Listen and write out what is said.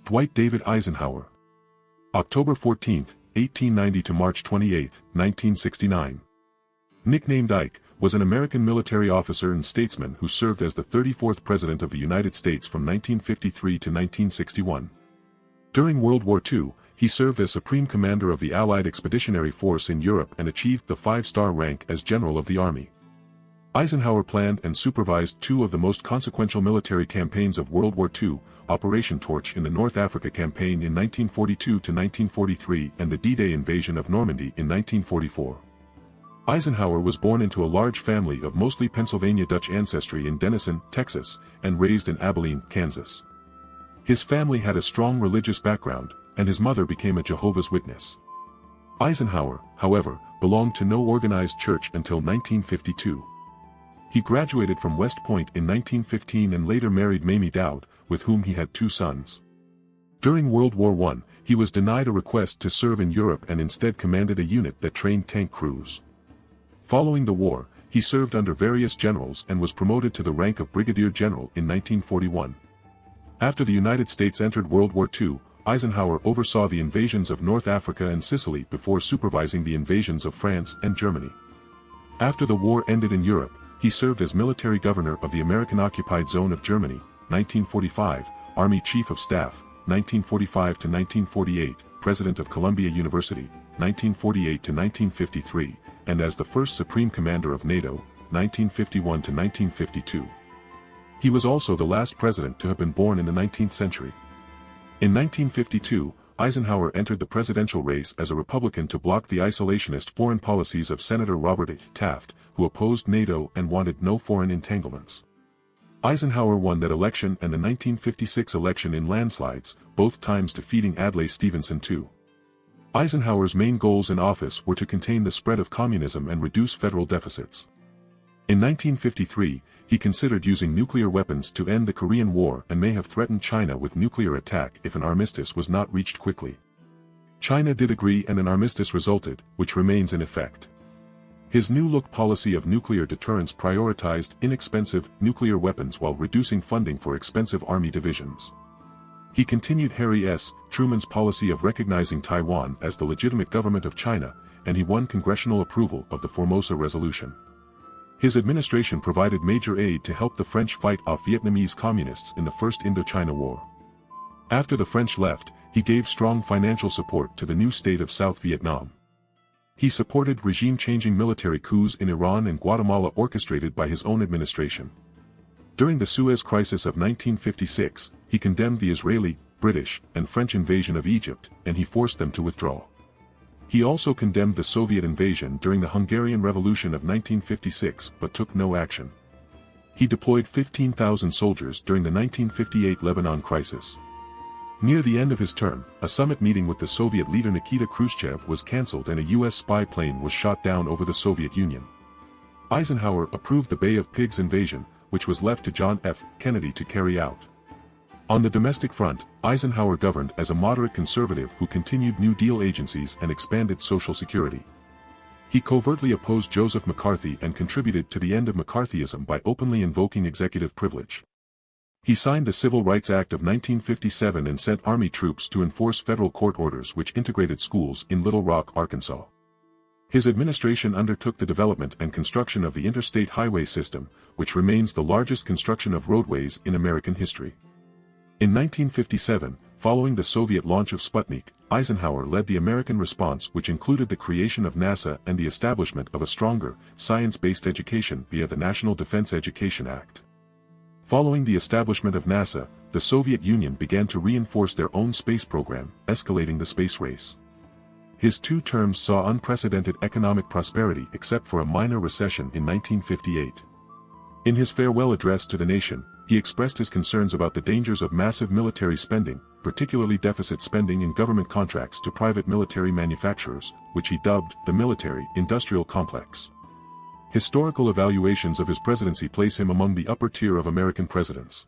Dwight David Eisenhower. October 14, 1890 to March 28, 1969. Nicknamed Ike, was an American military officer and statesman who served as the 34th President of the United States from 1953 to 1961. During World War II, he served as Supreme Commander of the Allied Expeditionary Force in Europe and achieved the 5-star rank as General of the Army. Eisenhower planned and supervised two of the most consequential military campaigns of World War II, Operation Torch in the North Africa Campaign in 1942 to 1943 and the D-Day invasion of Normandy in 1944. Eisenhower was born into a large family of mostly Pennsylvania Dutch ancestry in Denison, Texas, and raised in Abilene, Kansas. His family had a strong religious background, and his mother became a Jehovah's Witness. Eisenhower, however, belonged to no organized church until 1952. He graduated from West Point in 1915 and later married Mamie Dowd, with whom he had 2 sons. During World War I, he was denied a request to serve in Europe and instead commanded a unit that trained tank crews. Following the war, he served under various generals and was promoted to the rank of Brigadier General in 1941. After the United States entered World War II, Eisenhower oversaw the invasions of North Africa and Sicily before supervising the invasions of France and Germany. After the war ended in Europe, he served as military governor of the American-occupied zone of Germany, 1945, Army Chief of Staff, 1945 to 1948, President of Columbia University, 1948 to 1953, and as the first Supreme Commander of NATO, 1951 to 1952. He was also the last president to have been born in the 19th century. In 1952, Eisenhower entered the presidential race as a Republican to block the isolationist foreign policies of Senator Robert A. Taft, who opposed NATO and wanted no foreign entanglements. Eisenhower won that election and the 1956 election in landslides, both times defeating Adlai Stevenson II. Eisenhower's main goals in office were to contain the spread of communism and reduce federal deficits. In 1953, he considered using nuclear weapons to end the Korean War and may have threatened China with nuclear attack if an armistice was not reached quickly. China did agree and an armistice resulted, which remains in effect. His new-look policy of nuclear deterrence prioritized inexpensive nuclear weapons while reducing funding for expensive army divisions. He continued Harry S. Truman's policy of recognizing Taiwan as the legitimate government of China, and he won congressional approval of the Formosa Resolution. His administration provided major aid to help the French fight off Vietnamese communists in the First Indochina War. After the French left, he gave strong financial support to the new state of South Vietnam. He supported regime-changing military coups in Iran and Guatemala orchestrated by his own administration. During the Suez Crisis of 1956, he condemned the Israeli, British, and French invasion of Egypt, and he forced them to withdraw. He also condemned the Soviet invasion during the Hungarian Revolution of 1956 but took no action. He deployed 15,000 soldiers during the 1958 Lebanon crisis. Near the end of his term, a summit meeting with the Soviet leader Nikita Khrushchev was cancelled and a U.S. spy plane was shot down over the Soviet Union. Eisenhower approved the Bay of Pigs invasion, which was left to John F. Kennedy to carry out. On the domestic front, Eisenhower governed as a moderate conservative who continued New Deal agencies and expanded Social Security. He covertly opposed Joseph McCarthy and contributed to the end of McCarthyism by openly invoking executive privilege. He signed the Civil Rights Act of 1957 and sent Army troops to enforce federal court orders which integrated schools in Little Rock, Arkansas. His administration undertook the development and construction of the interstate highway system, which remains the largest construction of roadways in American history. In 1957, following the Soviet launch of Sputnik, Eisenhower led the American response which included the creation of NASA and the establishment of a stronger, science-based education via the National Defense Education Act. Following the establishment of NASA, the Soviet Union began to reinforce their own space program, escalating the space race. His 2 terms saw unprecedented economic prosperity except for a minor recession in 1958. In his farewell address to the nation, he expressed his concerns about the dangers of massive military spending, particularly deficit spending in government contracts to private military manufacturers, which he dubbed the military-industrial complex. Historical evaluations of his presidency place him among the upper tier of American presidents.